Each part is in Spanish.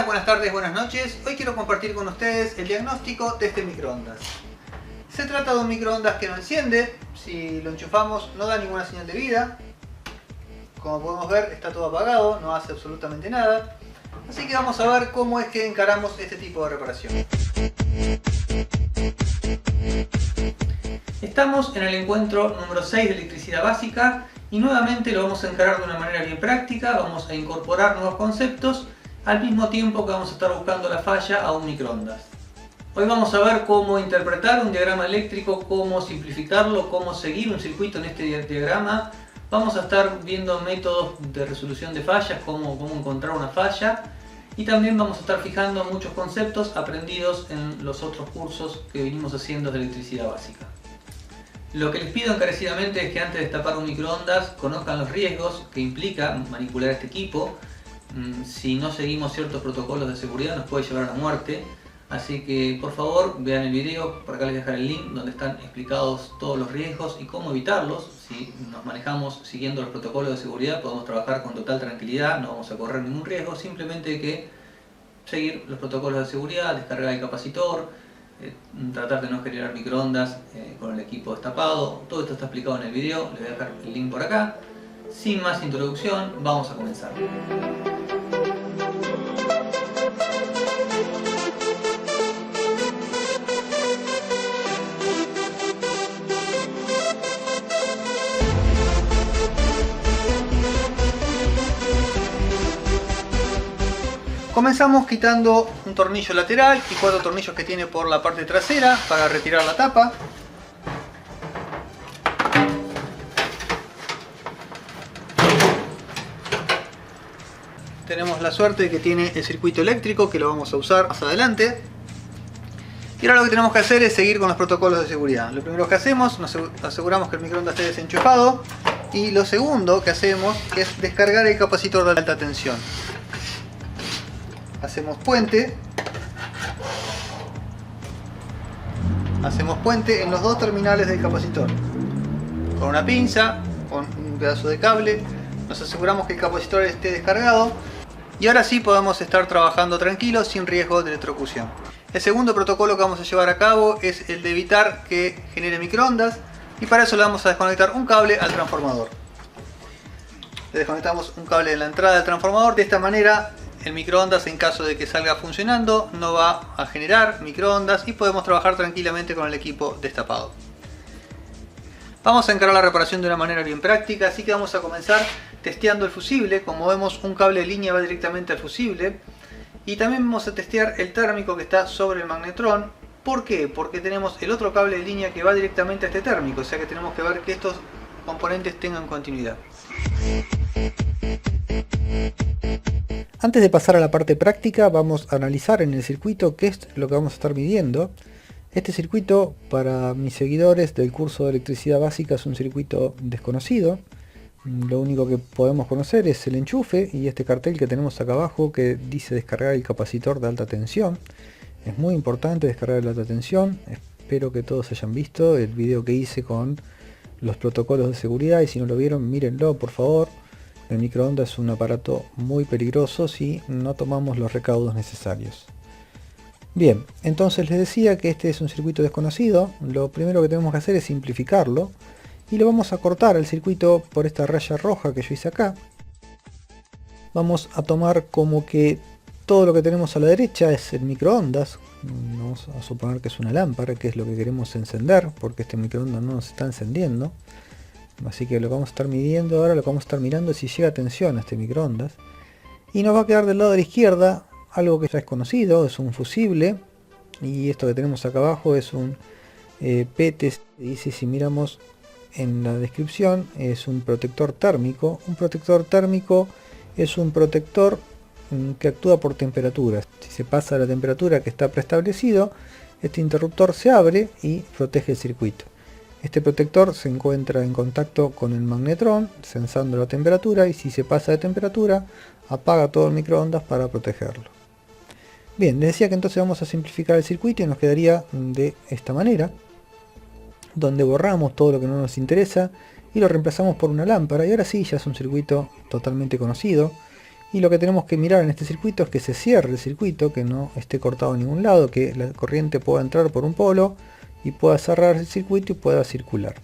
buenas tardes, buenas noches. Hoy quiero compartir con ustedes el diagnóstico de este microondas. Se trata de un microondas que no enciende, si lo enchufamos no da ninguna señal de vida. Como podemos ver está todo apagado, no hace absolutamente nada. Así que vamos a ver cómo es que encaramos este tipo de reparación. Estamos en el encuentro número 6 de electricidad básica y nuevamente lo vamos a encarar de una manera bien práctica. Vamos a incorporar nuevos conceptos al mismo tiempo que vamos a estar buscando la falla a un microondas. Hoy vamos a ver cómo interpretar un diagrama eléctrico, cómo simplificarlo, cómo seguir un circuito en este diagrama. Vamos a estar viendo métodos de resolución de fallas, cómo encontrar una falla. Y también vamos a estar fijando muchos conceptos aprendidos en los otros cursos que venimos haciendo de electricidad básica. Lo que les pido encarecidamente es que antes de destapar un microondas conozcan los riesgos que implica manipular este equipo. Si no seguimos ciertos protocolos de seguridad nos puede llevar a la muerte. Así que por favor vean el video, por acá les dejaré el link donde están explicados todos los riesgos y cómo evitarlos. Si nos manejamos siguiendo los protocolos de seguridad podemos trabajar con total tranquilidad, no vamos a correr ningún riesgo, simplemente hay que seguir los protocolos de seguridad, descargar el capacitor, tratar de no generar microondas con el equipo destapado. Todo esto está explicado en el video, les voy a dejar el link por acá. Sin más introducción, vamos a comenzar. Comenzamos quitando un tornillo lateral y 4 tornillos que tiene por la parte trasera para retirar la tapa. Tenemos la suerte de que tiene el circuito eléctrico que lo vamos a usar más adelante. Y ahora lo que tenemos que hacer es seguir con los protocolos de seguridad. Lo primero que hacemos, nos aseguramos que el microondas esté desenchufado. Y lo segundo que hacemos es descargar el capacitor de alta tensión. Hacemos puente en los dos terminales del capacitor. Con una pinza, con un pedazo de cable, nos aseguramos que el capacitor esté descargado. Y ahora sí podemos estar trabajando tranquilos sin riesgo de electrocución. El segundo protocolo que vamos a llevar a cabo es el de evitar que genere microondas. Y para eso le vamos a desconectar un cable al transformador. Le desconectamos un cable de la entrada del transformador. De esta manera el microondas, en caso de que salga funcionando, no va a generar microondas y podemos trabajar tranquilamente con el equipo destapado. Vamos a encarar la reparación de una manera bien práctica, así que vamos a comenzar testeando el fusible. Como vemos, un cable de línea va directamente al fusible. Y también vamos a testear el térmico que está sobre el magnetrón. ¿Por qué? Porque tenemos el otro cable de línea que va directamente a este térmico, o sea que tenemos que ver que estos componentes tengan continuidad. Antes de pasar a la parte práctica, vamos a analizar en el circuito qué es lo que vamos a estar midiendo. Este circuito, para mis seguidores del curso de electricidad básica, es un circuito desconocido. Lo único que podemos conocer es el enchufe y este cartel que tenemos acá abajo que dice descargar el capacitor de alta tensión. Es muy importante descargar el de alta tensión. Espero que todos hayan visto el video que hice con los protocolos de seguridad y si no lo vieron, mírenlo por favor. El microondas es un aparato muy peligroso si no tomamos los recaudos necesarios. Bien, entonces les decía que este es un circuito desconocido. Lo primero que tenemos que hacer es simplificarlo. Y lo vamos a cortar el circuito por esta raya roja que yo hice acá. Vamos a tomar como que todo lo que tenemos a la derecha es el microondas. Vamos a suponer que es una lámpara, que es lo que queremos encender, porque este microondas no nos está encendiendo. Así que lo que vamos a estar midiendo ahora, lo que vamos a estar mirando es si llega tensión a este microondas. Y nos va a quedar del lado de la izquierda algo que ya es conocido, es un fusible. Y esto que tenemos acá abajo es un PTC. Dice, si miramos en la descripción, es un protector térmico. Un protector térmico es un protector que actúa por temperatura. Si se pasa la temperatura que está preestablecido, este interruptor se abre y protege el circuito. Este protector se encuentra en contacto con el magnetrón, sensando la temperatura, y si se pasa de temperatura, apaga todo el microondas para protegerlo. Bien, les decía que entonces vamos a simplificar el circuito y nos quedaría de esta manera, donde borramos todo lo que no nos interesa y lo reemplazamos por una lámpara, y ahora sí ya es un circuito totalmente conocido. Y lo que tenemos que mirar en este circuito es que se cierre el circuito, que no esté cortado en ningún lado, que la corriente pueda entrar por un polo y pueda cerrar el circuito y pueda circular.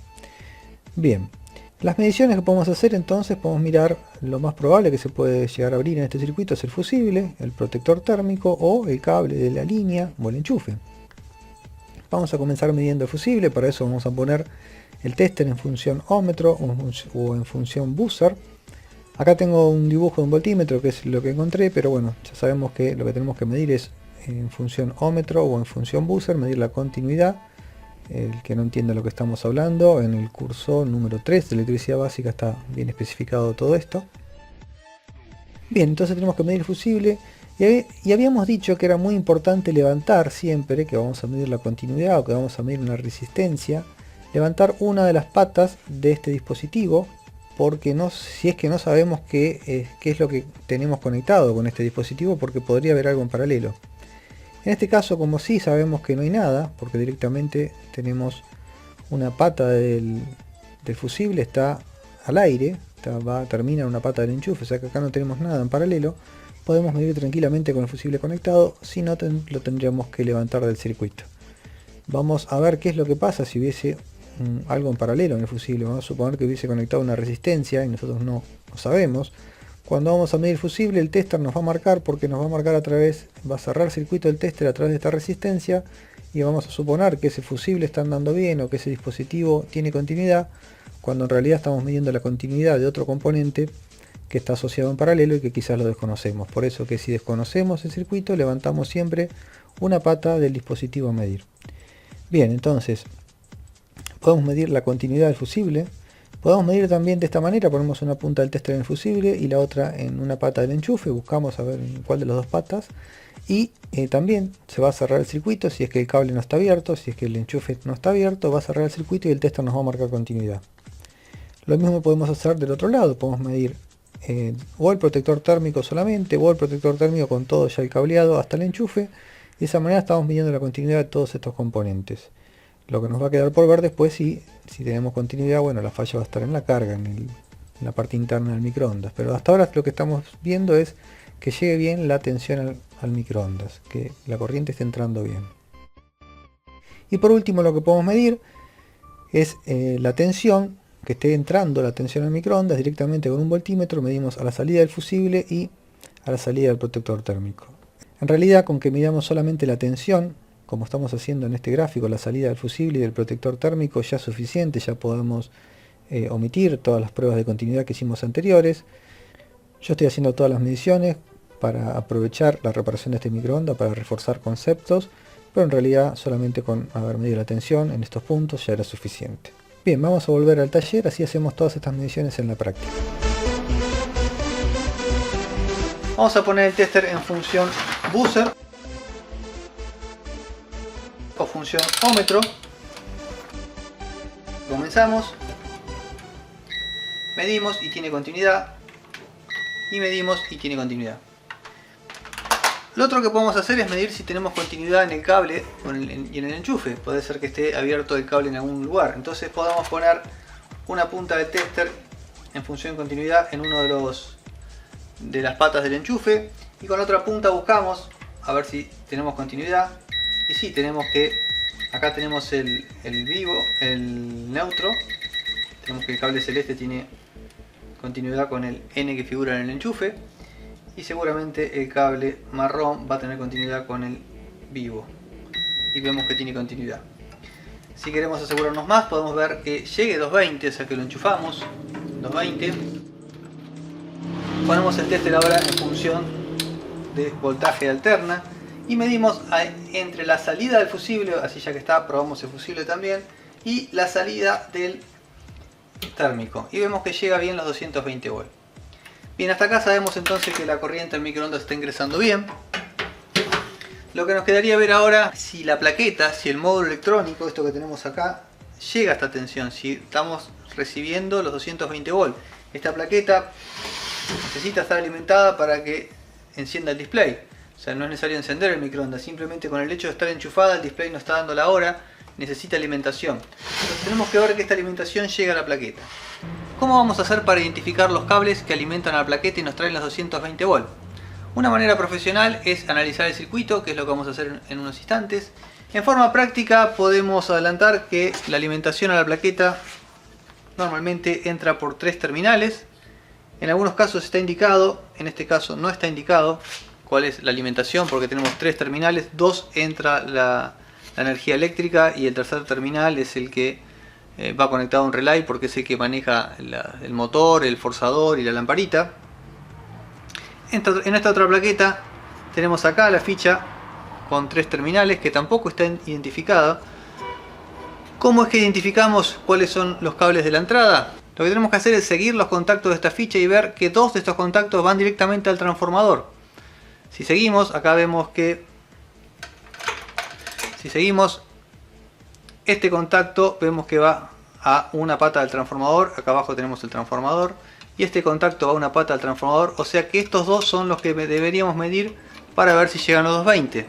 Bien, las mediciones que podemos hacer entonces, podemos mirar lo más probable que se puede llegar a abrir en este circuito es el fusible, el protector térmico o el cable de la línea o el enchufe. Vamos a comenzar midiendo el fusible, para eso vamos a poner el tester en función ómetro o en función buzzer. Acá tengo un dibujo de un voltímetro, que es lo que encontré, pero bueno, ya sabemos que lo que tenemos que medir es en función ómetro o en función buzzer, medir la continuidad. El que no entienda lo que estamos hablando, en el curso número 3 de electricidad básica está bien especificado todo esto. Bien, entonces tenemos que medir el fusible y habíamos dicho que era muy importante levantar siempre, que vamos a medir la continuidad o que vamos a medir una resistencia, levantar una de las patas de este dispositivo, porque si es que no sabemos qué es lo que tenemos conectado con este dispositivo, porque podría haber algo en paralelo. En este caso, como sí sabemos que no hay nada, porque directamente tenemos una pata del fusible, está al aire, termina en una pata del enchufe, o sea que acá no tenemos nada en paralelo, podemos medir tranquilamente con el fusible conectado, si no lo tendríamos que levantar del circuito. Vamos a ver qué es lo que pasa si hubiese algo en paralelo en el fusible. Vamos a suponer que hubiese conectado una resistencia y nosotros no lo sabemos. Cuando vamos a medir el fusible, el tester nos va a marcar, porque nos va a marcar va a cerrar el circuito del tester a través de esta resistencia, y vamos a suponer que ese fusible está andando bien o que ese dispositivo tiene continuidad, cuando en realidad estamos midiendo la continuidad de otro componente que está asociado en paralelo y que quizás lo desconocemos. Por eso que si desconocemos el circuito, levantamos siempre una pata del dispositivo a medir. Bien, entonces podemos medir la continuidad del fusible. Podemos medir también de esta manera, ponemos una punta del tester en el fusible y la otra en una pata del enchufe, buscamos a ver en cuál de las dos patas, y también se va a cerrar el circuito si es que el cable no está abierto, si es que el enchufe no está abierto, va a cerrar el circuito y el tester nos va a marcar continuidad. Lo mismo podemos hacer del otro lado, podemos medir o el protector térmico solamente, o el protector térmico con todo ya el cableado hasta el enchufe, y de esa manera estamos midiendo la continuidad de todos estos componentes. Lo que nos va a quedar por ver después, si tenemos continuidad, bueno, la falla va a estar en la carga, en la parte interna del microondas. Pero hasta ahora lo que estamos viendo es que llegue bien la tensión al microondas, que la corriente esté entrando bien. Y por último, lo que podemos medir es la tensión, que esté entrando la tensión al microondas directamente con un voltímetro. Medimos a la salida del fusible y a la salida del protector térmico. En realidad, con que midamos solamente la tensión, como estamos haciendo en este gráfico, la salida del fusible y del protector térmico, ya es suficiente, ya podemos omitir todas las pruebas de continuidad que hicimos anteriores. Yo estoy haciendo todas las mediciones para aprovechar la reparación de este microondas, para reforzar conceptos, pero en realidad solamente con haber medido la tensión en estos puntos ya era suficiente. Bien, vamos a volver al taller, así hacemos todas estas mediciones en la práctica. Vamos a poner el tester en función buzzer o función ómetro. Comenzamos, medimos y tiene continuidad, y medimos y tiene continuidad. Lo otro que podemos hacer es medir si tenemos continuidad en el cable y en el enchufe. Puede ser que esté abierto el cable en algún lugar, entonces podemos poner una punta de tester en función de continuidad en uno de las patas del enchufe, y con otra punta buscamos a ver si tenemos continuidad. Y sí, acá tenemos el neutro, tenemos que el cable celeste tiene continuidad con el N que figura en el enchufe, y seguramente el cable marrón va a tener continuidad con el vivo, y vemos que tiene continuidad. Si queremos asegurarnos más, podemos ver que llegue 220, o sea que lo enchufamos 220. Ponemos el tester ahora en función de voltaje alterna y medimos entre la salida del fusible, así ya que está, probamos el fusible también, y la salida del térmico, y vemos que llega bien los 220 volts. Bien, hasta acá sabemos entonces que la corriente del microondas está ingresando bien. Lo que nos quedaría ver ahora, si la plaqueta, si el módulo electrónico, esto que tenemos acá, llega a esta tensión, si estamos recibiendo los 220 volts. Esta plaqueta necesita estar alimentada para que encienda el display. O sea, no es necesario encender el microondas, simplemente con el hecho de estar enchufada el display nos está dando la hora necesita alimentación. Entonces tenemos que ver que esta alimentación llega a la plaqueta. ¿Cómo vamos a hacer para identificar los cables que alimentan a la plaqueta y nos traen los 220 volt? Una manera profesional es analizar el circuito, que es lo que vamos a hacer en unos instantes. En forma práctica podemos adelantar que la alimentación a la plaqueta normalmente entra por 3 terminales. En algunos casos está indicado, en este caso no está indicado cuál es la alimentación porque tenemos 3 terminales, 2 entra la energía eléctrica y el tercer terminal es el que va conectado a un relay porque es el que maneja el motor, el forzador y la lamparita. En esta otra plaqueta tenemos acá la ficha con 3 terminales que tampoco está identificada. ¿Cómo es que identificamos cuáles son los cables de la entrada? Lo que tenemos que hacer es seguir los contactos de esta ficha y ver que 2 de estos contactos van directamente al transformador. Si seguimos, acá vemos que si seguimos este contacto, vemos que va a una pata del transformador. Acá abajo tenemos el transformador y este contacto va a una pata del transformador, o sea que estos dos son los que deberíamos medir para ver si llegan los 220.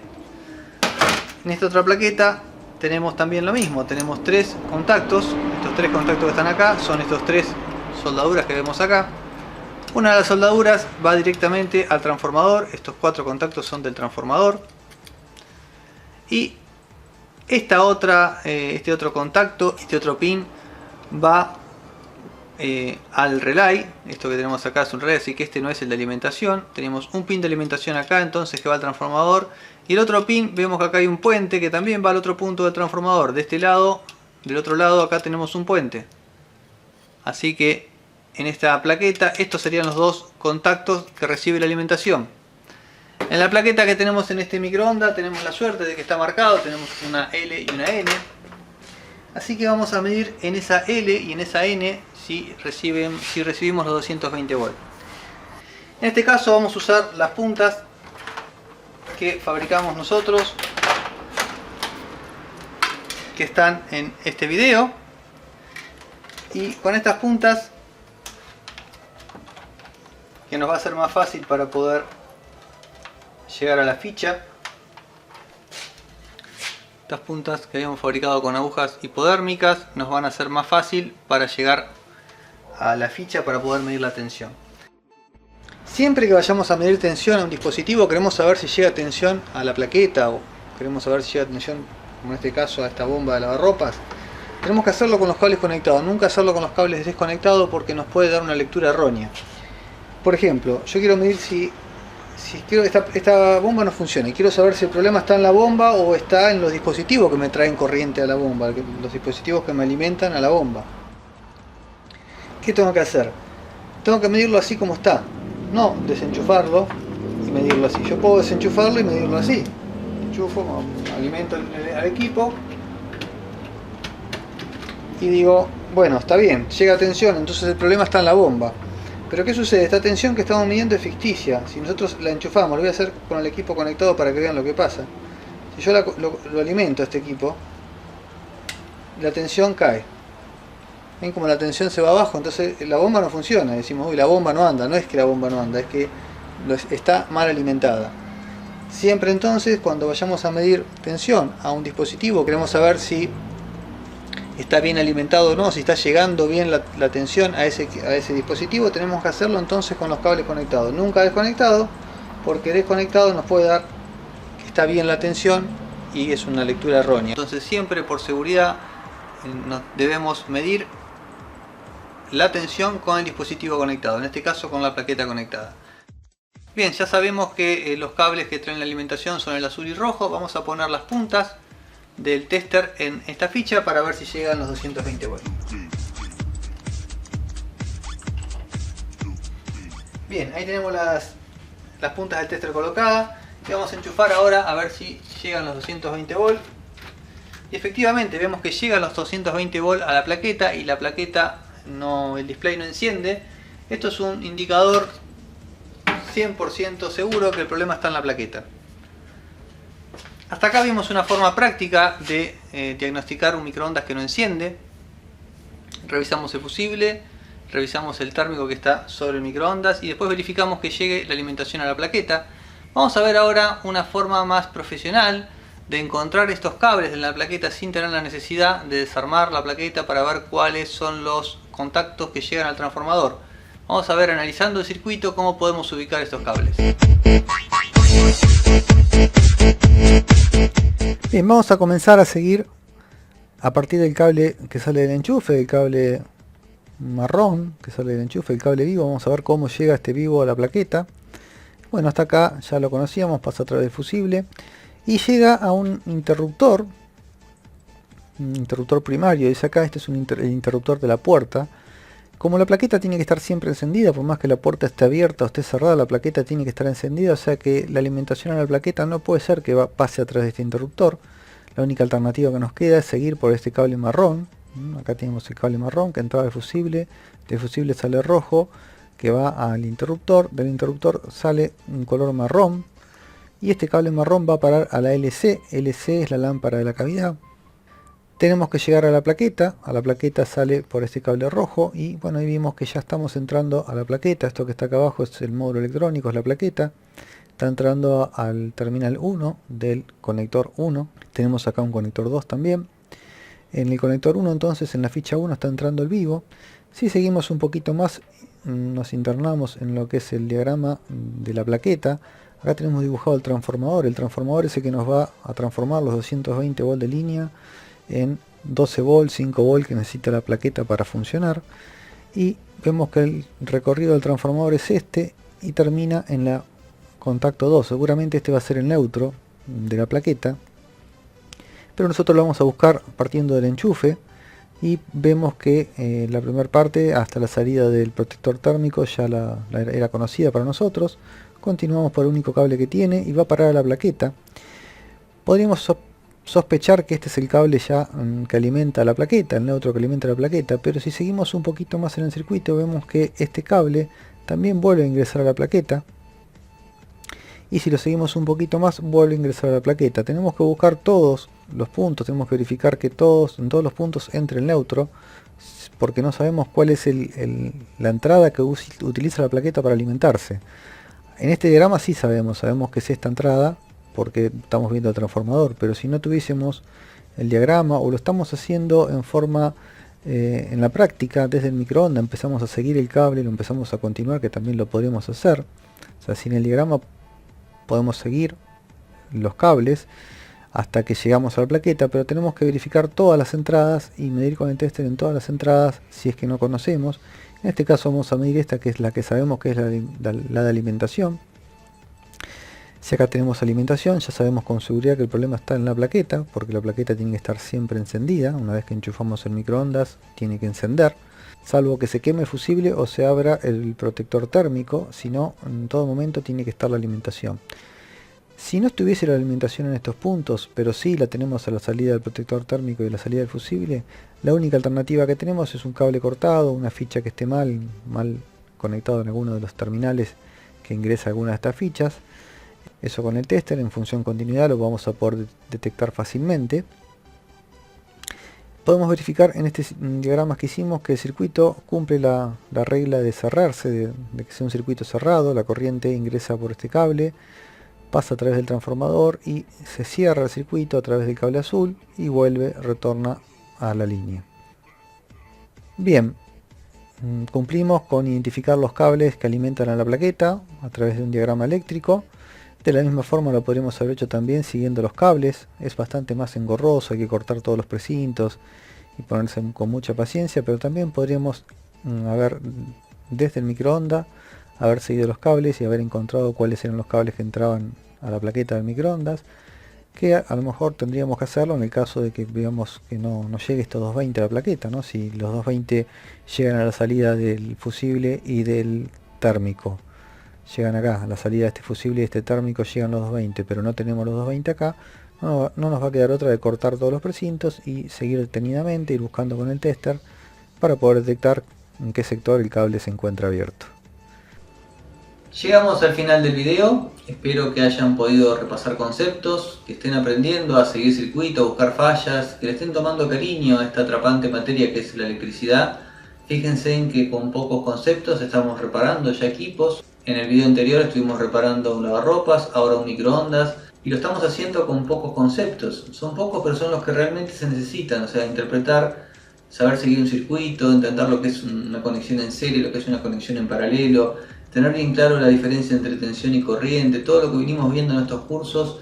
En esta otra plaqueta tenemos también lo mismo, tenemos 3 contactos. Estos 3 contactos que están acá son estos 3 soldaduras que vemos acá. Una de las soldaduras va directamente al transformador, estos 4 contactos son del transformador. Y esta otra, este otro contacto, este otro pin va al relay. Esto que tenemos acá es un relay, así que este no es el de alimentación. Tenemos un pin de alimentación acá, entonces que va al transformador. Y el otro pin, vemos que acá hay un puente que también va al otro punto del transformador. De este lado, del otro lado, acá tenemos un puente. Así que en esta plaqueta, estos serían los 2 contactos que recibe la alimentación. En la plaqueta que tenemos en este microondas, tenemos la suerte de que está marcado, tenemos una L y una N. Así que vamos a medir en esa L y en esa N si recibimos los 220 volt. En este caso vamos a usar las puntas que fabricamos nosotros, que están en este video, y con estas puntas que nos va a ser más fácil para poder llegar a la ficha. Estas puntas que habíamos fabricado con agujas hipodérmicas nos van a ser más fácil para llegar a la ficha para poder medir la tensión. Siempre que vayamos a medir tensión a un dispositivo, queremos saber si llega tensión a la plaqueta o queremos saber si llega tensión, como en este caso, a esta bomba de lavarropas. Tenemos que hacerlo con los cables conectados, nunca hacerlo con los cables desconectados porque nos puede dar una lectura errónea. Por ejemplo, yo quiero medir si esta bomba no funciona y quiero saber si el problema está en la bomba o está en los dispositivos que me traen corriente a la bomba, los dispositivos que me alimentan a la bomba. ¿Qué tengo que hacer? Tengo que medirlo así como está, no desenchufarlo y medirlo así. Yo puedo desenchufarlo y medirlo así. Enchufo, alimento al equipo y digo, bueno, está bien, llega tensión, entonces el problema está en la bomba. Pero ¿qué sucede? Esta tensión que estamos midiendo es ficticia. Si nosotros la enchufamos, lo voy a hacer con el equipo conectado para que vean lo que pasa. Si yo lo alimento a este equipo, la tensión cae. ¿Ven cómo la tensión se va abajo? Entonces la bomba no funciona. Decimos, uy, la bomba no anda. No es que la bomba no anda, es que está mal alimentada. Siempre entonces, cuando vayamos a medir tensión a un dispositivo, queremos saber si está bien alimentado o no, si está llegando bien la tensión a ese dispositivo, tenemos que hacerlo entonces con los cables conectados, nunca desconectado, porque desconectado nos puede dar que está bien la tensión y es una lectura errónea. Entonces siempre por seguridad debemos medir la tensión con el dispositivo conectado, en este caso con la plaqueta conectada. Bien, ya sabemos que los cables que traen la alimentación son el azul y rojo. Vamos a poner las puntas del tester en esta ficha para ver si llegan los 220 volts. Bien, ahí tenemos las puntas del tester colocadas y vamos a enchufar ahora a ver si llegan los 220 volts. Y efectivamente vemos que llegan los 220 volts a la plaqueta y la plaqueta el display no enciende. Esto es un indicador 100% seguro que el problema está en la plaqueta. Hasta acá vimos una forma práctica de diagnosticar un microondas que no enciende. Revisamos el fusible, revisamos el térmico que está sobre el microondas y después verificamos que llegue la alimentación a la plaqueta. Vamos a ver ahora una forma más profesional de encontrar estos cables en la plaqueta sin tener la necesidad de desarmar la plaqueta para ver cuáles son los contactos que llegan al transformador. Vamos a ver, analizando el circuito, cómo podemos ubicar estos cables. Bien, vamos a comenzar a seguir a partir del cable que sale del enchufe, el cable marrón que sale del enchufe, el cable vivo. Vamos a ver cómo llega este vivo a la plaqueta. Bueno, hasta acá ya lo conocíamos, pasa a través del fusible y llega a un interruptor primario. Dice acá, este es el interruptor de la puerta. Como la plaqueta tiene que estar siempre encendida, por más que la puerta esté abierta o esté cerrada, la plaqueta tiene que estar encendida, o sea que la alimentación a la plaqueta no puede ser que pase a través de este interruptor. La única alternativa que nos queda es seguir por este cable marrón. Acá tenemos el cable marrón que entraba al fusible, del fusible sale rojo, que va al interruptor, del interruptor sale un color marrón, y este cable marrón va a parar a la LC. LC es la lámpara de la cavidad. Tenemos que llegar a la plaqueta sale por este cable rojo, y bueno, ahí vimos que ya estamos entrando a la plaqueta. Esto que está acá abajo es el módulo electrónico, es la plaqueta. Está entrando al terminal 1 del conector 1. Tenemos acá un conector 2 también. En el conector 1, entonces, en la ficha 1 está entrando el vivo. Si seguimos un poquito más, nos internamos en lo que es el diagrama de la plaqueta. Acá tenemos dibujado el transformador es el que nos va a transformar los 220 volts de línea en 12 volts, 5 volts que necesita la plaqueta para funcionar. Y vemos que el recorrido del transformador es este y termina en la contacto 2. Seguramente este va a ser el neutro de la plaqueta, pero nosotros lo vamos a buscar partiendo del enchufe, y vemos que la primera parte hasta la salida del protector térmico ya era conocida para nosotros. Continuamos por el único cable que tiene y va a parar a la plaqueta. Podríamos sospechar que este es el cable ya que alimenta la plaqueta, el neutro que alimenta la plaqueta, pero si seguimos un poquito más en el circuito vemos que este cable también vuelve a ingresar a la plaqueta, y si lo seguimos un poquito más vuelve a ingresar a la plaqueta. Tenemos que buscar todos los puntos, tenemos que verificar que en todos los puntos entre el neutro, porque no sabemos cuál es la entrada que utiliza la plaqueta para alimentarse. En este diagrama sí sabemos que es esta entrada, porque estamos viendo el transformador, pero si no tuviésemos el diagrama o lo estamos haciendo en forma en la práctica desde el microondas, empezamos a seguir el cable y lo empezamos a continuar, que también lo podríamos hacer. O sea, sin el diagrama podemos seguir los cables hasta que llegamos a la plaqueta, pero tenemos que verificar todas las entradas y medir con el tester en todas las entradas si es que no conocemos. En este caso vamos a medir esta, que es la que sabemos que es la de alimentación. Si acá tenemos alimentación, ya sabemos con seguridad que el problema está en la plaqueta, porque la plaqueta tiene que estar siempre encendida. Una vez que enchufamos el microondas tiene que encender, salvo que se queme el fusible o se abra el protector térmico, si no, en todo momento tiene que estar la alimentación. Si no estuviese la alimentación en estos puntos, pero sí la tenemos a la salida del protector térmico y a la salida del fusible, la única alternativa que tenemos es un cable cortado, una ficha que esté mal conectado en alguno de los terminales que ingresa alguna de estas fichas. Eso con el tester en función continuidad lo vamos a poder detectar fácilmente. Podemos verificar en este diagrama que hicimos que el circuito cumple la regla de cerrarse, de que sea un circuito cerrado. La corriente ingresa por este cable, pasa a través del transformador y se cierra el circuito a través del cable azul y retorna a la línea. Bien, cumplimos con identificar los cables que alimentan a la plaqueta a través de un diagrama eléctrico. De la misma forma lo podríamos haber hecho también siguiendo los cables. Es bastante más engorroso, hay que cortar todos los precintos y ponerse con mucha paciencia, pero también podríamos haber desde el microondas haber seguido los cables y haber encontrado cuáles eran los cables que entraban a la plaqueta del microondas, que a lo mejor tendríamos que hacerlo en el caso de que veamos que no llegue estos 220 a la plaqueta, ¿no? Si los 220 llegan a la salida del fusible y del térmico, llegan acá, a la salida de este fusible y este térmico llegan los 220, pero no tenemos los 220 acá, no nos va a quedar otra de cortar todos los precintos y seguir detenidamente, ir buscando con el tester para poder detectar en qué sector el cable se encuentra abierto. Llegamos al final del video, espero que hayan podido repasar conceptos, que estén aprendiendo a seguir circuito, a buscar fallas, que le estén tomando cariño a esta atrapante materia que es la electricidad. Fíjense en que con pocos conceptos estamos reparando ya equipos. En el video anterior estuvimos reparando un lavarropas, ahora un microondas, y lo estamos haciendo con pocos conceptos. Son pocos, pero son los que realmente se necesitan, o sea, interpretar, saber seguir un circuito, entender lo que es una conexión en serie, lo que es una conexión en paralelo, tener bien claro la diferencia entre tensión y corriente, todo lo que venimos viendo en estos cursos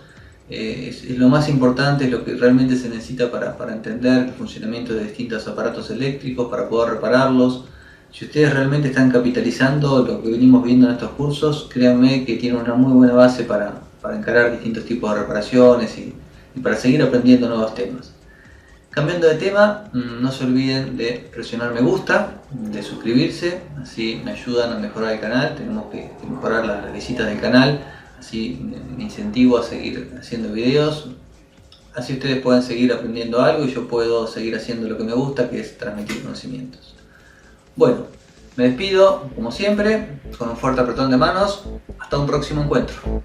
es lo más importante, es lo que realmente se necesita para entender el funcionamiento de distintos aparatos eléctricos, para poder repararlos. Si ustedes realmente están capitalizando lo que venimos viendo en estos cursos, créanme que tienen una muy buena base para encarar distintos tipos de reparaciones y para seguir aprendiendo nuevos temas. Cambiando de tema, no se olviden de presionar me gusta, de suscribirse, así me ayudan a mejorar el canal. Tenemos que mejorar las visitas del canal, así me incentivo a seguir haciendo videos, así ustedes pueden seguir aprendiendo algo y yo puedo seguir haciendo lo que me gusta, que es transmitir conocimientos. Bueno, me despido como siempre con un fuerte apretón de manos. Hasta un próximo encuentro.